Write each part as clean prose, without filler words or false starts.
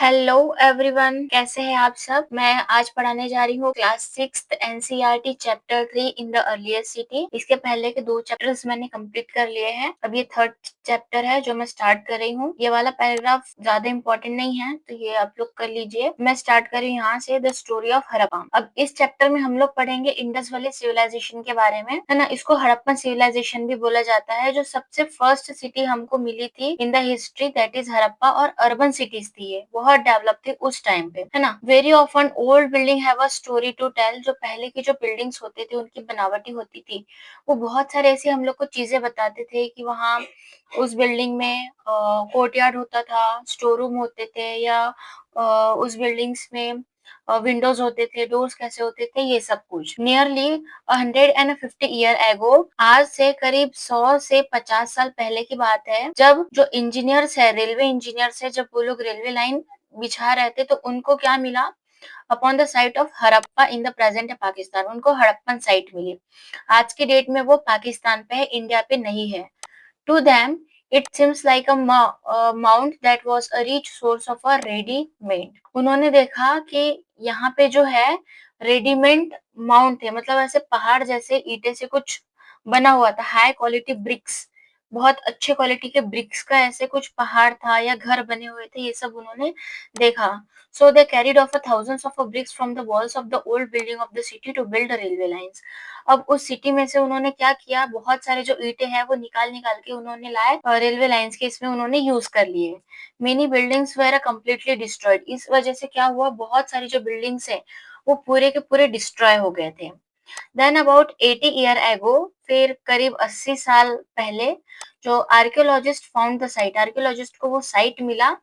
Hello everyone, कैसे हैं आप सब। मैं आज पढ़ाने जा रही हूँ class 6 NCERT chapter 3 in the earlier city. इसके पहले के 2 चैप्टर्स मैंने कंप्लीट कर लिए हैं। अब ये थर्ड चैप्टर है जो मैं स्टार्ट कर रही हूँ। ये वाला पैराग्राफ ज्यादा इंपॉर्टेंट नहीं है तो ये आप लोग कर लीजिए। मैं स्टार्ट कर रही हूँ यहाँ से, द स्टोरी ऑफ हड़प्पा। अब इस चैप्टर में हम लोग पढ़ेंगे इंडस वैली सिविलाइजेशन के बारे में, है ना। इसको हड़प्पन सिविलाइजेशन भी बोला जाता है, जो सबसे फर्स्ट सिटी हमको मिली थी in the history, that is Harappa. और अर्बन सिटीज थी, ये बहुत डेवलप थे उस टाइम पे, है ना। Very often old building have a story to tell. जो पहले की जो बिल्डिंग्स होते थे उनकी बनावटी होती थी, वो बहुत सारे ऐसे हम लोग को चीजें बताते थे कि वहाँ उस बिल्डिंग में कोर्टयार्ड होता था, स्टोर रूम होते थे, या उस बिल्डिंग्स में विंडोज होते थे, डोर्स कैसे होते थे, ये सब कुछ। नियरली 150 ईयर एगो, आज से करीब 100 से 50 साल पहले की बात है, जब जो इंजीनियर्स है, रेलवे इंजीनियर्स है, जब वो लोग रेलवे लाइन बिछा रहे थे तो उनको क्या मिला, upon the site of Harappa in the present Pakistan. उनको हड़प्पन साइट मिली। आज की डेट में वो पाकिस्तान पे है, इंडिया पे नहीं है। To them, it seems like a mount that was a rich source of a ready-made. उन्होंने देखा कि यहाँ पे जो है रेडीमेड माउंट है, मतलब ऐसे पहाड़ जैसे ईंटे से कुछ बना हुआ था, हाई क्वालिटी ब्रिक्स, बहुत अच्छे क्वालिटी के ब्रिक्स का ऐसे कुछ पहाड़ था या घर बने हुए थे, ये सब उन्होंने देखा। So they carried off thousands of bricks from the walls of the old building of the city to build the railway lines. अब उस सिटी में से उन्होंने क्या किया, बहुत सारे जो ईंटें हैं वो निकाल निकाल के उन्होंने लाए और रेलवे लाइंस के इसमें उन्होंने यूज कर लिए। Many buildings were completely destroyed. इस वजह से क्या हुआ, बहुत सारी जो बिल्डिंग्स है वो पूरे के पूरे डिस्ट्रॉय हो गए थे। देन अबाउट 80 ईयर एगो, फिर करीब 80 साल पहले, जो archaeologist found the site, archaeologist को वो साइट मिला,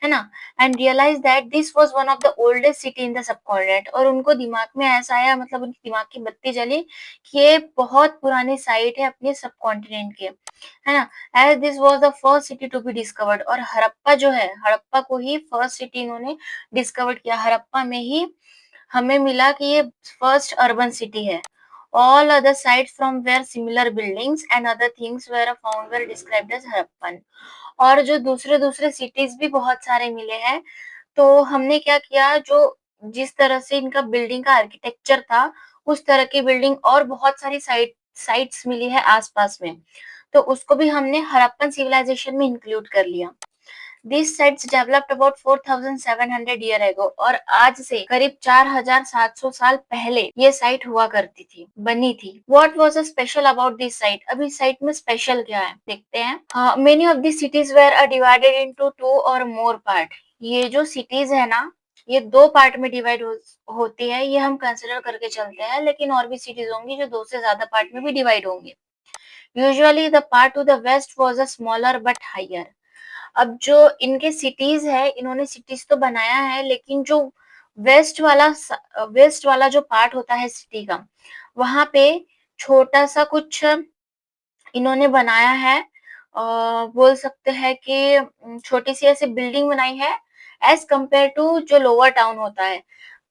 है ना। And realise that this was one of the oldest city in the subcontinent. और उनको दिमाग में ऐसा आया, मतलब उनके दिमाग की बत्ती जली कि ये बहुत पुरानी साइट है अपने सबकॉन्टिनेंट के, है ना। As this was the first city to be discovered. और हड़प्पा जो है, हड़प्पा को ही फर्स्ट सिटी इन्होंने डिस्कवर किया। हड़प्पा में ही हमें मिला कि ये फर्स्ट अर्बन सिटी है। All other sites from where similar buildings and other things were found were described as Harappan. और जो दूसरे दूसरे सिटीज भी बहुत सारे मिले हैं, तो हमने क्या किया, जो जिस तरह से इनका बिल्डिंग का आर्किटेक्चर था, उस तरह की बिल्डिंग और बहुत सारी साइट्स मिली है आसपास में, तो उसको भी हमने हड़प्पन सिविलाइजेशन में इंक्लूड कर लिया। These sites developed about 4700 year ago. और आज से करीब 4700 साल पहले ये साइट हुआ करती थी, बनी थी। What was special about this site? अब इस साइट में स्पेशल क्या है देखते हैं। Many of these cities were divided into 2 or more part। ये जो सिटीज है ना, ये 2 पार्ट में डिवाइड होती है, ये हम कंसिडर करके चलते हैं, लेकिन और भी सिटीज होंगी जो 2 से ज्यादा पार्ट में भी डिवाइड होंगे। Usually the part to the west was a smaller but higher। अब जो इनके सिटीज है, इन्होंने सिटीज तो बनाया है, लेकिन जो वेस्ट वाला जो पार्ट होता है सिटी का, वहां पे छोटा सा कुछ इन्होंने बनाया है। बोल सकते हैं कि छोटी सी ऐसी बिल्डिंग बनाई है, एज कंपेयर टू जो लोअर टाउन होता है।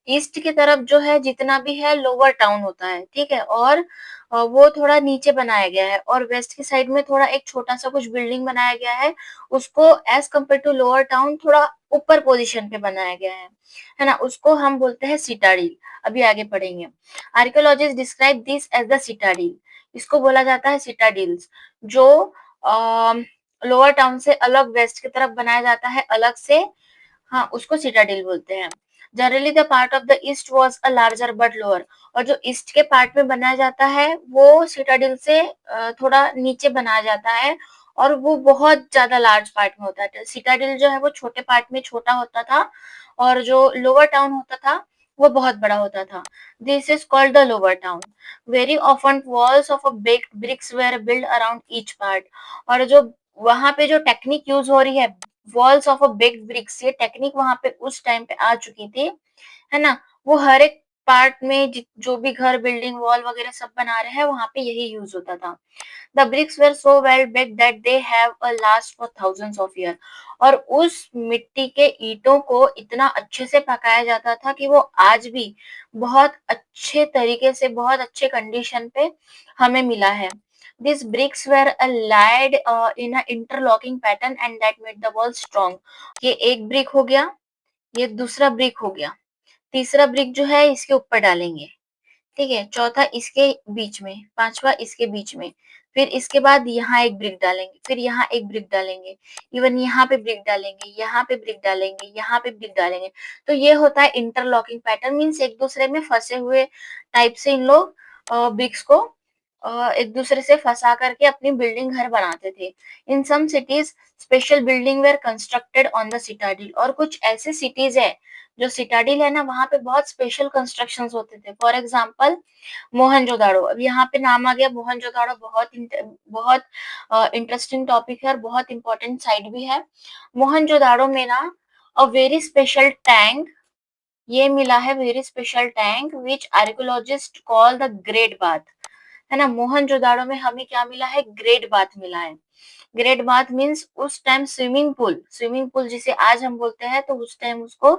ईस्ट की तरफ जो है जितना भी है लोअर टाउन होता है, ठीक है। और वो थोड़ा नीचे बनाया गया है, और वेस्ट की साइड में थोड़ा एक छोटा सा कुछ बिल्डिंग बनाया गया है, उसको as compare to lower town थोड़ा ऊपर पोजीशन पे बनाया गया है ना। उसको हम बोलते हैं सिटाडिल। अभी आगे पढ़ेंगे। Archaeologist describe this as the citadel. इसको बोला जाता है सिटाडिल्स, जो लोअर टाउन से अलग वेस्ट की तरफ बनाया जाता है अलग से, हाँ, उसको सिटाडिल बोलते हैं। Generally the part of the east was a larger but lower. और जो ईस्ट के पार्ट में बनाया जाता है वो सिटाडिल से थोड़ा नीचे बनाया जाता है, और वो बहुत ज्यादा लार्ज पार्ट में होता है। सिटाडिल जो है वो छोटे पार्ट में छोटा होता था, और जो लोअर टाउन होता था वो बहुत बड़ा होता था। This is called the lower town. Very often walls of baked bricks were build around each part. और जो वहां पे जो टेक्निक यूज हो रही है, walls of a baked bricks, ये टेक्निक वहां पे उस टाइम पे आ चुकी थी, है ना। वो हर एक पार्ट में जो भी घर, बिल्डिंग, वॉल वगैरह सब बना रहे हैं, वहां पे यही यूज होता था। The bricks were so well baked that they have a last for thousands of year. और उस मिट्टी के ईंटों को इतना अच्छे से पकाया जाता था कि वो आज भी बहुत अच्छे तरीके से, बहुत अच्छे कंडीशन पे हमें मिला है। These bricks were laid in a interlocking pattern and that made the wall strong। ये एक ब्रिक हो गया, ये दूसरा ब्रिक हो गया। तीसरा ब्रिक जो है इसके ऊपर डालेंगे, ठीक है? चौथा इसके बीच में, पाँचवाँ इसके बीच में, फिर इसके बाद यहाँ एक ब्रिक डालेंगे, फिर यहाँ एक ब्रिक डालेंगे, इवन यहाँ पे ब्रिक डालेंगे, यहाँ पे ब्रिक डालेंगे, यहाँ पे ब्रिक डालेंगे। तो ये होता है इंटरलॉकिंग पैटर्न, मीन्स एक दूसरे में फँसे हुए टाइप से इन लोग ब्रिक्स को एक दूसरे से फँसा करके अपनी बिल्डिंग घर बनाते थे। In some cities special building were constructed on the citadel, और कुछ ऐसे सिटीज़ है जो सिटाडेल है ना, वहाँ पे बहुत स्पेशल कंस्ट्रक्शंस होते थे। For example Mohenjodaro. अब यहाँ पे नाम आ गया मोहनजोदाड़ो, बहुत इंटरेस्टिंग टॉपिक है और बहुत इंपॉर्टेंट साइट भी है। मोहनजोदाड़ो में ना अ वेरी स्पेशल टैंक ये मिला है, very special tank which archaeologist call the great bath, है ना? मोहनजोदाड़ो में हमें क्या मिला है? ग्रेट बाथ मिला है। ग्रेट बाथ मीन्स उस टाइम स्विमिंग पूल जिसे आज हम बोलते हैं, तो उस टाइम उसको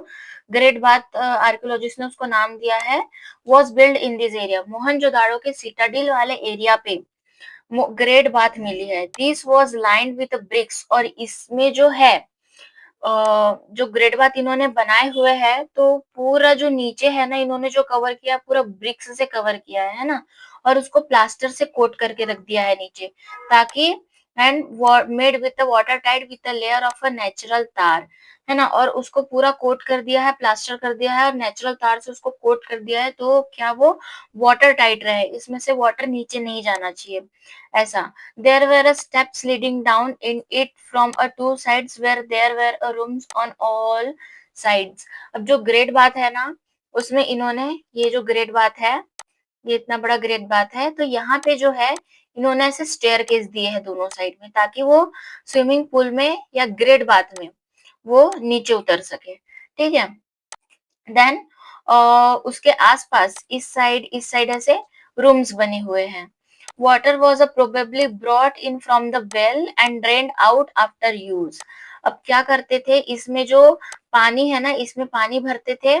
ग्रेट बाथ आर्कियोलॉजिस्ट ने उसको नाम दिया है। Was build in this area, Mohenjodaro के सिटाडेल वाले एरिया पे ग्रेट बाथ मिली है। This was lined with bricks, और इसमें जो है जो ग्रेट बाथ इन्होंने बनाए हुए हैं, तो पूरा जो नीचे है ना, इन्होंने जो कवर किया पूरा ब्रिक्स से कवर किया है ना, और उसको प्लास्टर से कोट करके रख दिया है नीचे, ताकि and made with the water tight with the layer of a natural तार, है ना? और उसको पूरा कोट कर दिया है, प्लास्टर कर दिया है और नेचुरल तार से उसको कोट कर दिया है, तो क्या वो वाटर टाइट रहे, इसमें से वाटर नीचे नहीं जाना चाहिए, ऐसा। There were steps leading down in it from two sides where there were rooms on all sides. अब जो ग्रेट बाथ है ना, उसमें इन्होंने ये जो ग्रेट बाथ है, ये इतना बड़ा ग्रेट बाथ है, तो यहाँ पे जो है इन्होंने ऐसे स्टेयरकेस दिए हैं दोनों साइड में, ताकि वो स्विमिंग पूल में या ग्रेट बाथ में वो नीचे उतर सके, ठीक है? देन उसके आसपास इस साइड ऐसे रूम्स बने हुए हैं। Water was probably brought in from the well and drained out after use. अब क्या करते थे, इसमें जो पानी है ना, इसमें पानी भरते थे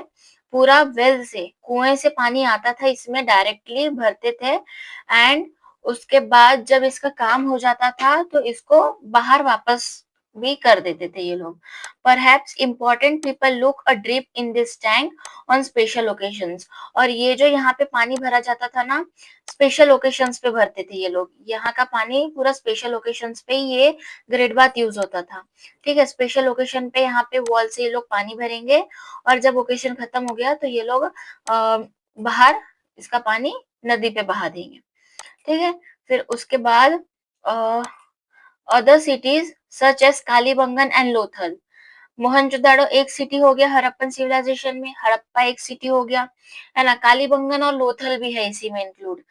पूरा वेल से, कुएं से पानी आता था, इसमें डायरेक्टली भरते थे, एंड उसके बाद जब इसका काम हो जाता था तो इसको बाहर वापस भी कर देते थे ये लोग। Perhaps important people look a drip in this tank on special occasions, और ये जो यहाँ पे पानी भरा जाता था ना, स्पेशल ओकेशंस पे भरते थे ये लोग। यहाँ का पानी पूरा स्पेशल ओकेशंस पे ही ये ग्रेट बाथ यूज होता था, ठीक है? स्पेशल ओकेशन पे यहाँ पे वॉल से ये लोग पानी भरेंगे, और जब ओकेशन खत्म हो गया तो ये लोग बाहर इसका पानी नदी पे बहा देंगे, ठीक है? फिर उसके बाद other cities such as Kalibangan and Lothal. Mohenjodaro एक सिटी हो गया हड़प्पन सिविलाइजेशन में, हड़प्पा एक सिटी हो गया, है ना? कालीबंगन और लोथल भी है इसी में इंक्लूड।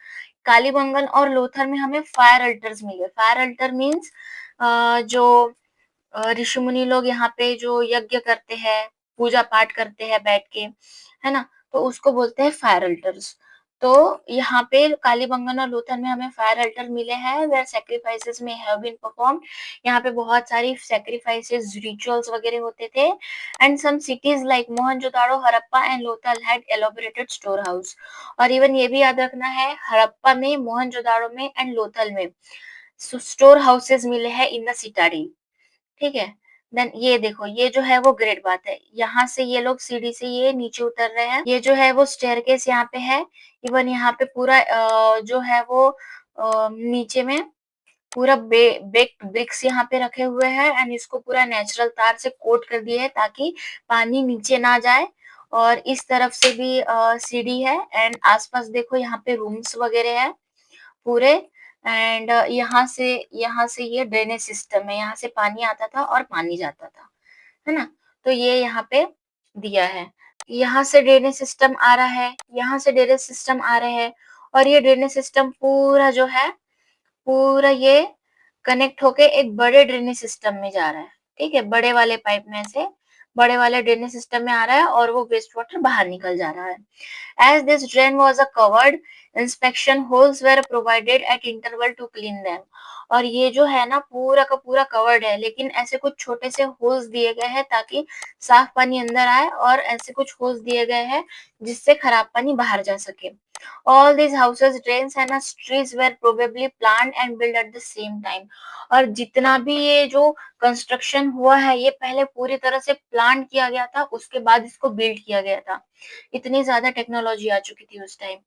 कालीबंगन और लोथल में हमें फायर अल्टर्स मिले। फायर अल्टर मीन्स जो ऋषि मुनि लोग यहाँ पे जो यज्ञ करते हैं, पूजा पाठ करते हैं बैठ के, है ना? तो उसको बोलते हैं फायर अल्टर्स। तो यहाँ पे कालीबंगन और लोथल में हमें फायर अल्टर मिले हैं, where sacrifices may have been performed. यहाँ पे बहुत सारी सैक्रिफाइसेस, रिचुअल्स वगैरह होते थे। And some cities like Mohenjodaro, Harappa and Lothal had elaborated store house. और इवन ये भी याद रखना है, हड़प्पा में, मोहनजोदाड़ो में एंड लोथल में स्टोर हाउसेस मिले हैं इन द सिटाडेल, ठीक है? देन ये देखो, ये जो है वो ग्रेट बात है। यहाँ से ये लोग सीढ़ी से ये नीचे उतर रहे हैं। ये जो है वो स्टेयरकेस यहाँ पे है। इवन यहाँ पे पूरा जो है वो नीचे में पूरा बेक्ड ब्रिक्स यहाँ पे रखे हुए हैं, एंड इसको पूरा नेचुरल तार से कोट कर दिए है, ताकि पानी नीचे ना जाए। और इस तरफ से भी सीढ़ी है, एंड आसपास देखो यहाँ पे रूम्स वगैरह है पूरे। एंड यहाँ से ये ड्रेनेज सिस्टम है, यहाँ से पानी आता था और पानी जाता था, है ना? तो ये यहाँ पे दिया है। यहाँ से ड्रेनेज सिस्टम आ रहा है, यहाँ से ड्रेनेज सिस्टम आ रहे हैं, और ये ड्रेनेज सिस्टम पूरा जो है, पूरा ये कनेक्ट होके एक बड़े ड्रेनेज सिस्टम में जा रहा है, ठीक है? बड़े वाले पाइप में से बड़े वाले ड्रेनेज सिस्टम में आ रहा है, और वो वेस्ट वाटर बाहर निकल जा रहा है। As this drain was a covered, inspection holes were provided at interval to clean them. और ये जो है ना पूरा का पूरा कवर्ड है, लेकिन ऐसे कुछ छोटे से होल्स दिए गए हैं ताकि साफ पानी अंदर आए, और ऐसे कुछ होल्स दिए गए हैं जिससे खराब पानी बाहर जा सके। All these houses, drains and streets were probably planned and built at the same time. और जितना भी ये जो कंस्ट्रक्शन हुआ है, ये पहले पूरी तरह से प्लान किया गया था, उसके बाद इसको बिल्ड किया गया था। इतनी ज़्यादा टेक्नोलॉजी आ चुकी थी उस टाइम।